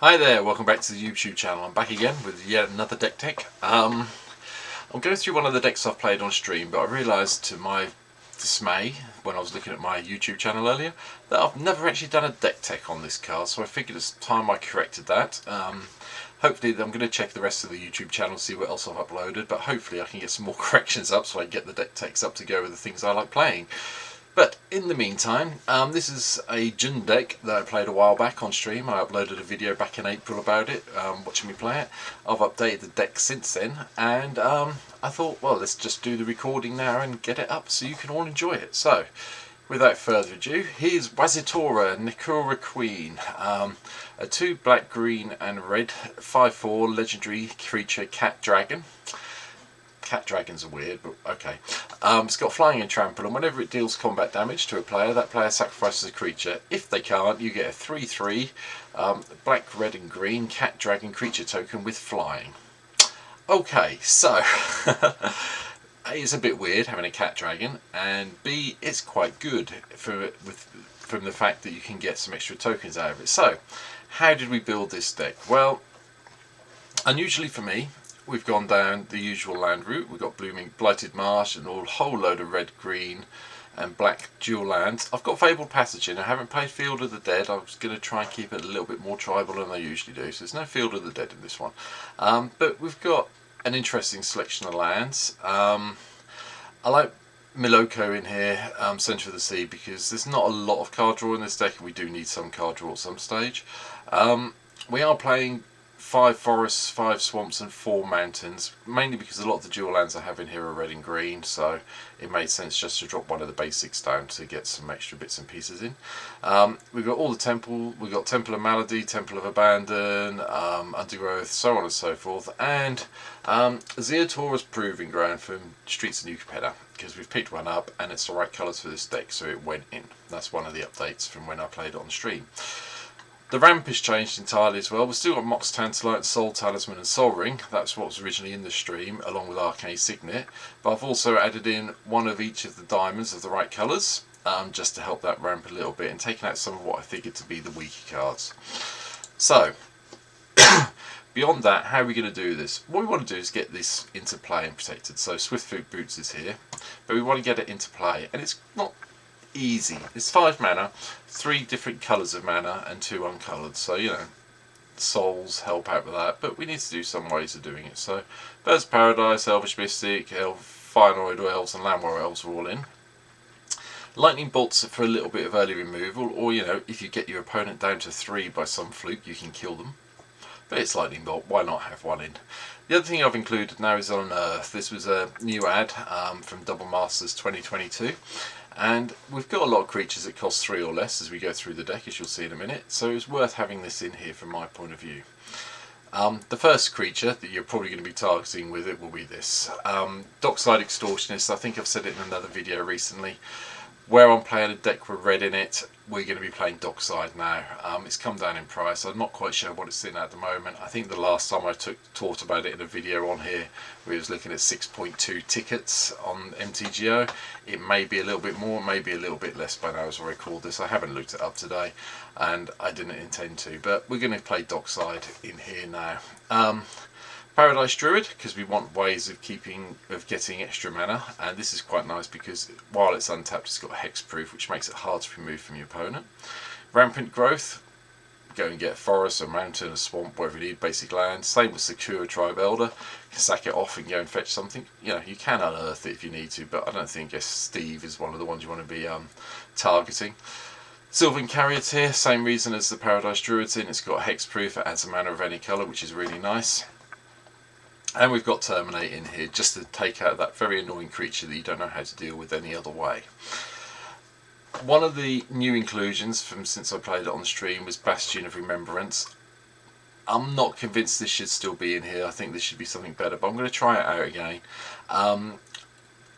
Hi there, welcome back to the YouTube channel. I'm back again with yet another deck tech. I'm going through one of the decks I've played on stream, but I realised to my dismay when I was looking at my YouTube channel earlier that I've never actually done a deck tech on this card, so I figured it's time I corrected that. Hopefully I'm going to check the rest of the YouTube channel, see what else I've uploaded, but hopefully I can get some more corrections up so I can get the deck techs up to go with the things I like playing. But in the meantime, this is a Jin deck that I played a while back on stream. I uploaded a video back in April about it, watching me play it. I've updated the deck since then, and I thought, well, let's just do the recording now and get it up so you can all enjoy it. So, without further ado, here's Wasitora, Nekoru Queen, a 2 black, green and red 5/4 legendary creature cat dragon. Cat dragons are weird, but okay. It's got flying and trample, and whenever it deals combat damage to a player, that player sacrifices a creature. If they can't, you get a 3/3 black, red and green cat dragon creature token with flying. Okay, so A, it's a bit weird having a cat dragon, and B, it's quite good from the fact that you can get some extra tokens out of it. So, how did we build this deck? Well, unusually for me, we've gone down the usual land route. We've got Blooming Blighted Marsh and a whole load of red, green and black dual lands. I've got Fabled Passage in. I haven't played Field of the Dead. I was going to try and keep it a little bit more tribal than I usually do, so there's no Field of the Dead in this one. But we've got an interesting selection of lands. I like Miloko in here, Centre of the Sea, because there's not a lot of card draw in this deck and we do need some card draw at some stage. We are playing 5 forests, 5 swamps and 4 mountains, mainly because a lot of the dual lands I have in here are red and green, so it made sense just to drop one of the basics down to get some extra bits and pieces in. We've got all the temple, we've got Temple of Malady, Temple of Abandon, Undergrowth, so on and so forth, and Wasiatora's Proving Ground from Streets of New Capetta, because we've picked one up and it's the right colours for this deck, so it went in. That's one of the updates from when I played it on stream. The ramp has changed entirely as well. We've still got Mox Tantalite, Soul Talisman and Soul Ring. That's what was originally in the stream, along with Arcane Signet. But I've also added in one of each of the diamonds of the right colours, just to help that ramp a little bit, and taking out some of what I figured to be the weaker cards. So, beyond that, how are we going to do this? What we want to do is get this into play and protected. So Swiftfoot Boots is here, but we want to get it into play, and it's not easy. It's 5 mana, 3 different colours of mana and 2 uncoloured, so you know, souls help out with that, but we need to do some ways of doing it. So Birds of Paradise, Elvish Mystic, Fianoid Elves and Landwar Elves are all in. Lightning Bolts are for a little bit of early removal, or you know, if you get your opponent down to 3 by some fluke, you can kill them. But it's Lightning Bolt, why not have one in? The other thing I've included now is Unearth. This was a new ad from Double Masters 2022. And we've got a lot of creatures that cost 3 or less as we go through the deck, as you'll see in a minute, so it's worth having this in here from my point of view. The first creature that you're probably going to be targeting with it will be this. Dockside Extortionists. I think I've said it in another video recently. Where I'm playing a deck with red in it, we're going to be playing Dockside now. It's come down in price. I'm not quite sure what it's in at the moment. I think the last time I talked about it in a video on here, we was looking at 6.2 tickets on MTGO. It may be a little bit more, maybe a little bit less by now as I record this. I haven't looked it up today, and I didn't intend to, but we're going to play Dockside in here now. Paradise Druid, because we want ways of getting extra mana, and this is quite nice because while it's untapped it's got hexproof, which makes it hard to remove from your opponent. Rampant Growth, go and get a forest, a mountain, a swamp, whatever you need, basic land. Same with Secure Tribe Elder, you can sack it off and go and fetch something. You know, you can unearth it if you need to, but I don't think Steve is one of the ones you want to be targeting. Sylvan Charioteer, same reason as the Paradise Druid's in, it's got hexproof, it adds a mana of any colour, which is really nice. And we've got Terminate in here just to take out that very annoying creature that you don't know how to deal with any other way. One of the new inclusions from since I played it on the stream was Bastion of Remembrance. I'm not convinced this should still be in here. I think this should be something better, but I'm going to try it out again.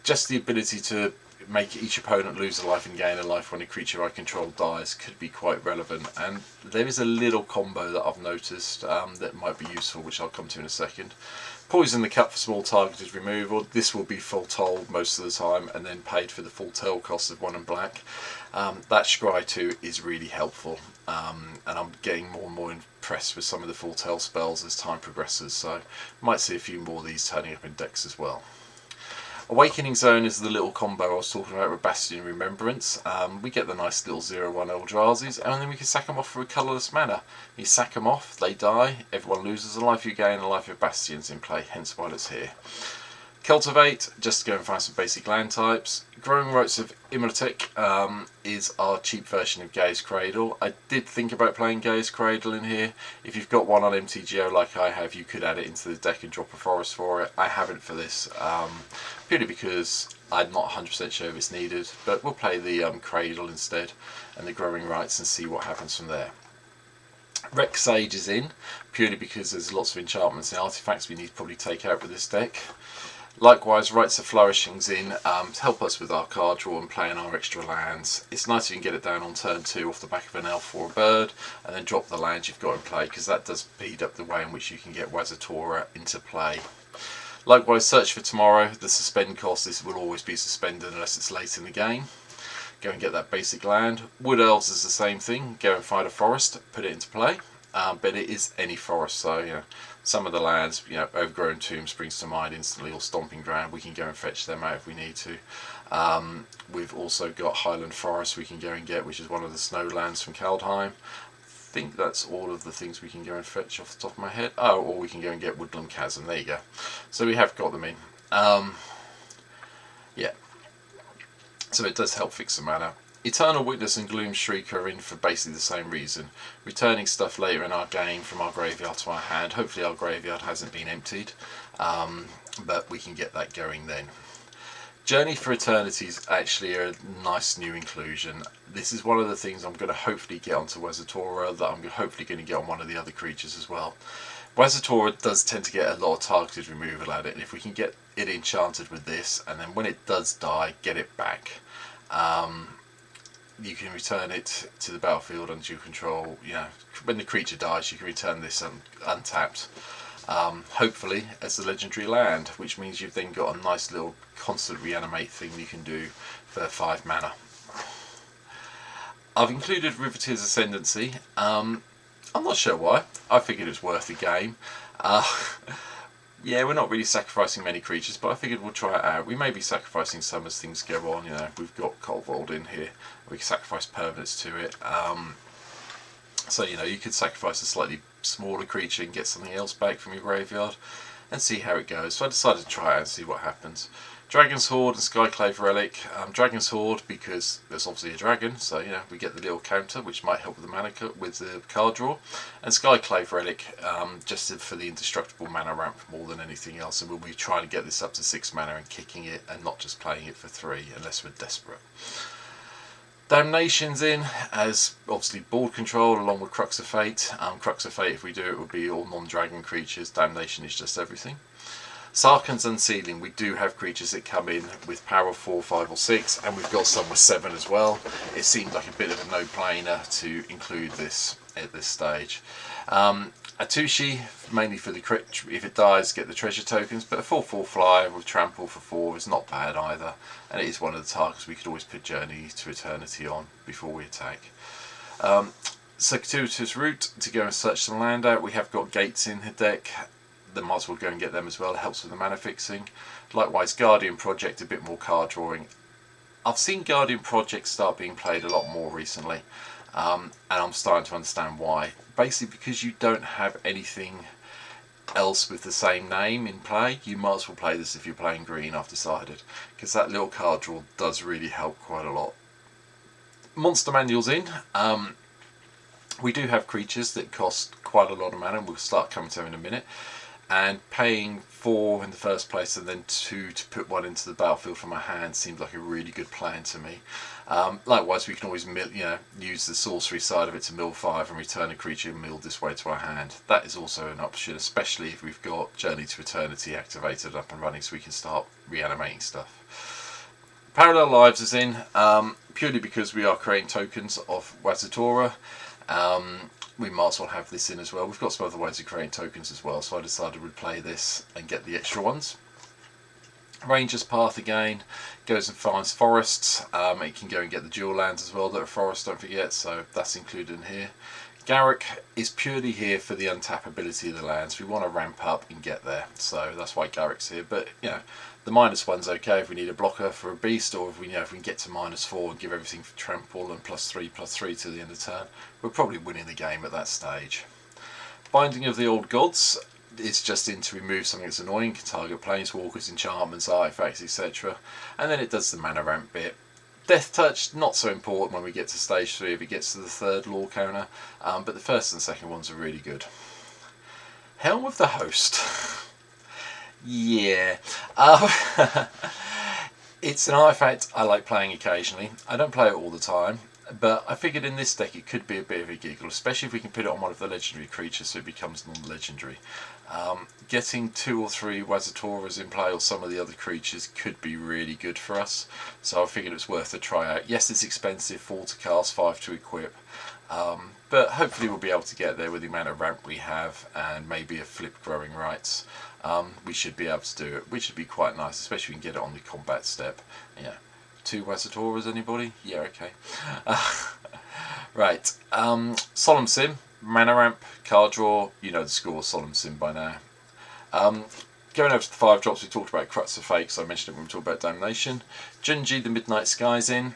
Just the ability to make each opponent lose a life and gain a life when a creature I control dies could be quite relevant, and there is a little combo that I've noticed that might be useful, which I'll come to in a second. Poison the Cup for small targeted removal. This will be full toll most of the time and then paid for the full tail cost of 1 and black. That Scry 2 is really helpful. and I'm getting more and more impressed with some of the foretell spells as time progresses, so might see a few more of these turning up in decks as well. Awakening Zone is the little combo I was talking about with Bastion of Remembrance. We get the nice little 0/1 Eldrazi's, and then we can sack them off for a colourless mana. You sack them off, they die, everyone loses a life, you gain a life of Bastions in play, hence why it's here. Cultivate, just to go and find some basic land types. Growing Rites of Imhotep is our cheap version of Gaea's Cradle. I did think about playing Gaea's Cradle in here. If you've got one on MTGO like I have, you could add it into the deck and drop a forest for it. I haven't for this, purely because I'm not 100% sure if it's needed, but we'll play the Cradle instead and the Growing Rites and see what happens from there. Rex Sage is in, purely because there's lots of enchantments and artifacts we need to probably take out with this deck. Likewise, Rites of Flourishing's in to help us with our card draw and playing our extra lands. It's nice if you can get it down on turn 2 off the back of an elf or a bird, and then drop the lands you've got in play, because that does speed up the way in which you can get Wasitora into play. Likewise, Search for Tomorrow, the suspend cost, this will always be suspended unless it's late in the game. Go and get that basic land. Wood Elves is the same thing, go and find a forest, put it into play. But it is any forest, so you know, some of the lands, Overgrown Tomb springs to mind instantly, or Stomping Ground, we can go and fetch them out if we need to. We've also got Highland Forest we can go and get, which is one of the snow lands from Kaldheim. I think that's all of the things we can go and fetch off the top of my head. Oh, or we can go and get Woodland Chasm, there you go. So we have got them in. Yeah, so it does help fix the mana. Eternal Witness and Gloom Shriek are in for basically the same reason. Returning stuff later in our game from our graveyard to our hand. Hopefully our graveyard hasn't been emptied, but we can get that going then. Journey for Eternity is actually a nice new inclusion. This is one of the things I'm going to hopefully get onto Wasitora, that I'm hopefully going to get on one of the other creatures as well. Wasitora does tend to get a lot of targeted removal at it, and if we can get it enchanted with this, and then when it does die, get it back. You can return it to the battlefield under your control. When the creature dies, you can return this untapped. Hopefully as a legendary land, which means you've then got a nice little constant reanimate thing you can do for 5 mana. I've included Riveteer's Ascendancy. I'm not sure why. I figured it was worth the game. Yeah, we're not really sacrificing many creatures, but I figured we'll try it out. We may be sacrificing some as things go on. We've got Kobold in here. We can sacrifice permanents to it. So, you could sacrifice a slightly smaller creature and get something else back from your graveyard and see how it goes. So I decided to try it and see what happens. Dragon's Horde and Skyclave Relic. Dragon's Horde because there's obviously a dragon, so we get the little counter which might help with the mana with the card draw. And Skyclave Relic just for the indestructible mana ramp more than anything else, and we'll be trying to get this up to 6 mana and kicking it and not just playing it for 3 unless we're desperate. Damnation's in as obviously board control along with Crux of Fate. Crux of Fate, if we do it, would be all non-dragon creatures. Damnation is just everything. Sarkhan's Unsealing, we do have creatures that come in with power of 4, 5 or 6, and we've got some with 7 as well. It seemed like a bit of a no-brainer to include this at this stage. Atushi, mainly for the crit, if it dies get the treasure tokens, but a 4/4 flyer with trample for 4 is not bad either, and it is one of the targets we could always put Journey to Eternity on before we attack. Circuitous Route, to go and search some land out. We have got gates in the deck, then might as well go and get them as well. It helps with the mana fixing. Likewise, Guardian Project, a bit more card drawing. I've seen Guardian Project start being played a lot more recently, and I'm starting to understand why. Basically because you don't have anything else with the same name in play, you might as well play this if you're playing green, I've decided, because that little card draw does really help quite a lot. Monster Manual's in. We do have creatures that cost quite a lot of mana, and we'll start coming to them in a minute. And paying 4 in the first place and then 2 to put 1 into the battlefield from our hand seemed like a really good plan to me. Likewise, we can always use the sorcery side of it to mill 5 and return a creature milled this way to our hand. That is also an option, especially if we've got Journey to Eternity activated up and running, so we can start reanimating stuff. Parallel Lives is in, purely because we are creating tokens of Wasitora. We might as well have this in as well. We've got some other ways of creating tokens as well, so I decided we'd play this and get the extra ones. Ranger's Path again goes and finds forests. It can go and get the dual lands as well that are forests, don't forget, so that's included in here. Garrick is purely here for the untappability of the lands. We want to ramp up and get there, so that's why Garrick's here. But you know, the -1's okay if we need a blocker for a beast, or if we if we can get to -4 and give everything for trample and +3/+3 to the end of turn, we're probably winning the game at that stage. Binding of the Old Gods is just in to remove something that's annoying, can target planeswalkers, enchantments, artifacts, etc. And then it does the mana ramp bit. Death Touch, not so important when we get to stage 3 if it gets to the 3rd law counter, but the first and second ones are really good. Helm of the Host. Yeah. It's an artifact I like playing occasionally. I don't play it all the time, but I figured in this deck it could be a bit of a giggle, especially if we can put it on one of the legendary creatures so it becomes non-legendary. Getting 2 or 3 Wasitoras in play or some of the other creatures could be really good for us, so I figured it's worth a try out. Yes, it's expensive, 4 to cast, 5 to equip, but hopefully we'll be able to get there with the amount of ramp we have and maybe a flip Growing Rights. We should be able to do it, which would be quite nice, especially if we can get it on the combat step. Yeah. 2 Wasitoras, anybody? Yeah, okay. Right. Solemn Sim, mana ramp, card draw. You know the score, Solemn Sim by now. Going over to the 5 drops, we talked about Crux of Fate, so I mentioned it when we talked about Damnation. Junji, the Midnight Skies in.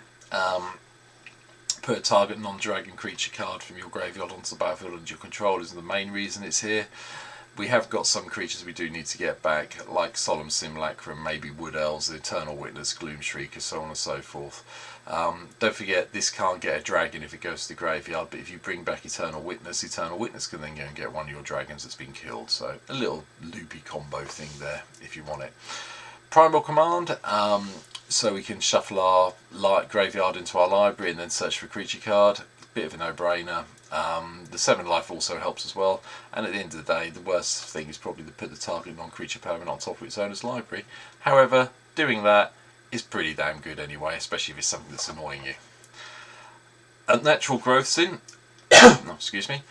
Put a target non-dragon creature card from your graveyard onto the battlefield under your control is the main reason it's here. We have got some creatures we do need to get back, like Solemn Simulacrum, maybe Wood Elves, the Eternal Witness, Gloom Shrieker, so on and so forth. Don't forget, this can't get a dragon if it goes to the graveyard, but if you bring back Eternal Witness can then go and get one of your dragons that's been killed. So a little loopy combo thing there, if you want it. Primal Command, so we can shuffle our graveyard into our library and then search for a creature card. Bit of a no-brainer. The 7 life also helps as well, and at the end of the day the worst thing is probably to put the target non-creature permanent on top of its owner's library. However, doing that is pretty damn good anyway, especially if it's something that's annoying you. Unnatural Growth Sin, excuse me,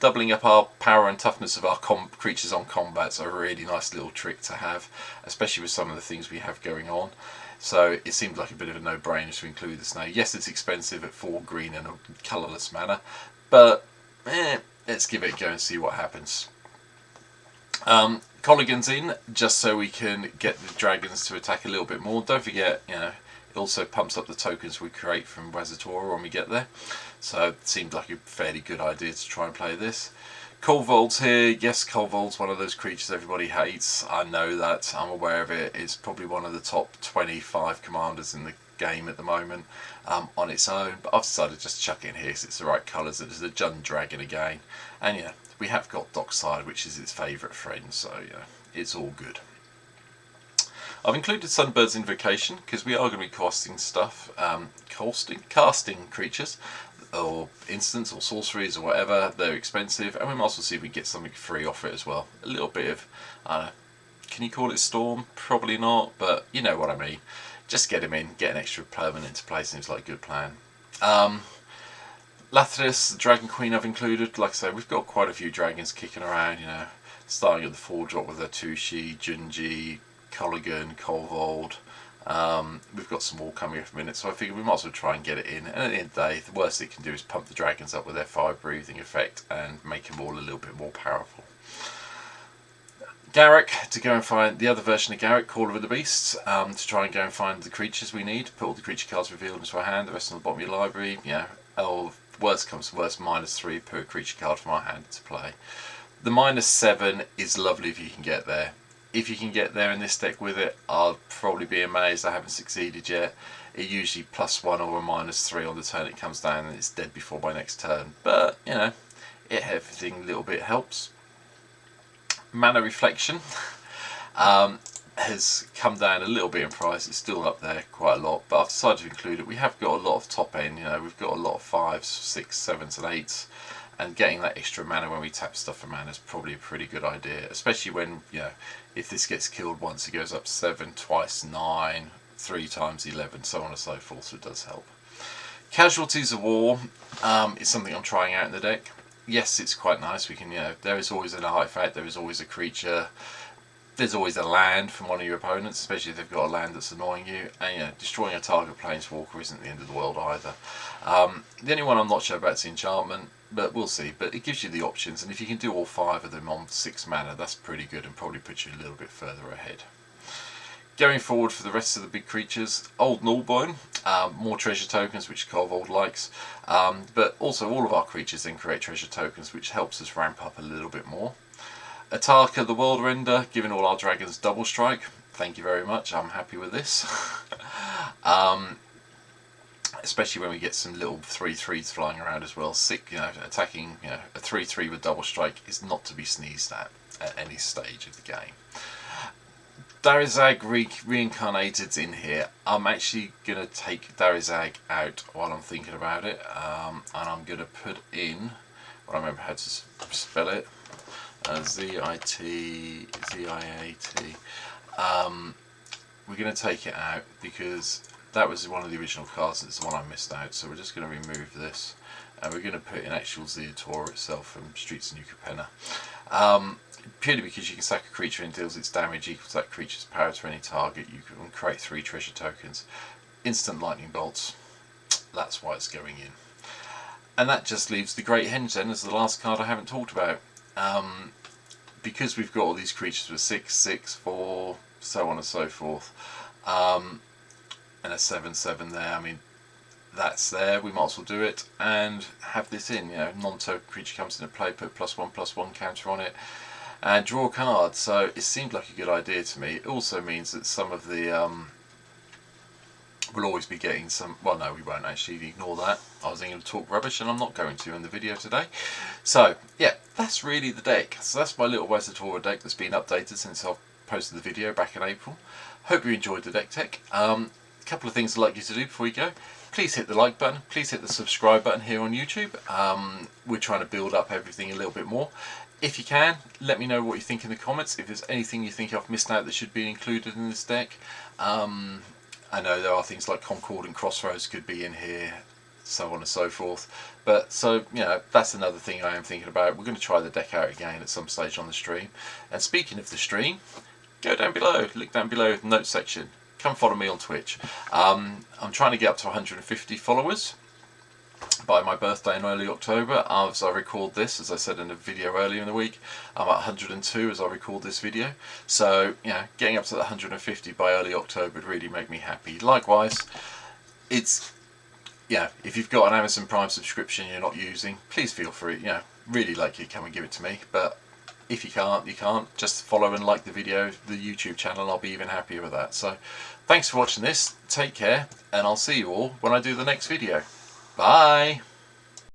doubling up our power and toughness of our creatures on combat's a really nice little trick to have, especially with some of the things we have going on. So it seemed like a bit of a no-brainer to include this now. Yes, it's expensive at 4 green and a colourless mana, but let's give it a go and see what happens. Colligan's in just so we can get the dragons to attack a little bit more. Don't forget, it also pumps up the tokens we create from Wasitora when we get there. So it seemed like a fairly good idea to try and play this. Kolvold's here. Yes, Kolvold's one of those creatures everybody hates. I know that. I'm aware of it. It's probably one of the top 25 commanders in the game at the moment on its own. But I've decided just to chuck it in here because it's the right colours. It's a Jund Dragon again. And yeah, we have got Dockside, which is its favourite friend. So yeah, it's all good. I've included Sunbird's Invocation because we are going to be casting stuff, casting creatures, or instants or sorceries or whatever. They're expensive, and we might as well see if we can get something free off it as well. A little bit of, can you call it Storm? Probably not, but you know what I mean. Just get him in, get an extra permanent into play, seems like a good plan. Latrus, the Dragon Queen I've included. Like I say, we've got quite a few dragons kicking around, starting at the 4 drop with Atushi, Junji, Colligan, Kolvold. We've got some more coming up in a minute, so I figured we might as well try and get it in. And at the end of the day, the worst it can do is pump the dragons up with their fire breathing effect and make them all a little bit more powerful. Garrick, to go and find the other version of Garrick, Caller of the Beasts, to try and go and find the creatures we need. Put all the creature cards revealed into our hand, the rest on the bottom of your library. Worst comes to worst, -3 per creature card from our hand to play. The -7 is lovely if you can get there. If you can get there in this deck with it, I'll probably be amazed. I haven't succeeded yet. It usually +1 or a -3 on the turn it comes down, and it's dead before my next turn. But, everything a little bit helps. Mana Reflection has come down a little bit in price. It's still up there quite a lot, but I've decided to include it. We have got a lot of top end, we've got a lot of 5s, 6s, 7s and 8s. And getting that extra mana when we tap stuff for mana is probably a pretty good idea, especially when, if this gets killed once, it goes up 7, twice 9, 3 times 11, so on and so forth, so it does help. Casualties of War is something I'm trying out in the deck. Yes, it's quite nice. We can, there is always an artifact, there is always a creature. There's always a land from one of your opponents, especially if they've got a land that's annoying you. And destroying a target planeswalker isn't the end of the world either. The only one I'm not sure about is enchantment, but we'll see. But it gives you the options, and if you can do all 5 of them on 6 mana, that's pretty good and probably puts you a little bit further ahead. Going forward for the rest of the big creatures, Old Nullbone, more treasure tokens, which Kobold likes, but also all of our creatures then create treasure tokens, which helps us ramp up a little bit more. Ataka the World Render, giving all our dragons double strike. Thank you very much, I'm happy with this. Especially when we get some little 3/3s flying around as well. Attacking a 3/3 with double strike is not to be sneezed at any stage of the game. Darizag reincarnated's in here. I'm actually going to take Darizag out while I'm thinking about it, and I'm going to put in, I remember how to spell it, Z-I-T, Z-I-A-T. We're going to take it out because that was one of the original cards and it's the one I missed out, so we're just going to remove this and we're going to put in actual Wasitora itself from Streets of New Capenna. Purely because you can sack a creature and deals its damage equal to that creature's power to any target. You can create 3 treasure tokens. Instant lightning bolts. That's why it's going in. And that just leaves the Great Henge then as the last card I haven't talked about. Because we've got all these creatures with 6, 6, 4, so on and so forth, and a 7/7 there. I mean, that's there. We might as well do it and have this in. Non-token creature comes into play, put +1/+1 counter on it, and draw a card. So it seemed like a good idea to me. It also means that some of the we'll always be getting some. Well, no, we won't actually. Ignore that. I was going to talk rubbish, and I'm not going to in the video today. So yeah, that's really the deck. So that's my little Wasitora deck that's been updated since I've posted the video back in April. Hope you enjoyed the deck tech. Couple of things I'd like you to do before we go. Please hit the like button. Please hit the subscribe button here on YouTube. We're trying to build up everything a little bit more. If you can, let me know what you think in the comments. If there's anything you think I've missed out that should be included in this deck. I know there are things like Concord and Crossroads could be in here, so on and so forth. But so, that's another thing I am thinking about. We're going to try the deck out again at some stage on the stream. And speaking of the stream, go down below, look down below the notes section. Come follow me on Twitch. I'm trying to get up to 150 followers by my birthday in early October. As I record this, as I said in a video earlier in the week, I'm at 102 as I record this video. So, getting up to the 150 by early October would really make me happy. Likewise, it's, if you've got an Amazon Prime subscription you're not using, please feel free, really like you come and give it to me. But if you can't, you can't. Just follow and like the video, the YouTube channel, and I'll be even happier with that. So, thanks for watching this, take care, and I'll see you all when I do the next video. Bye!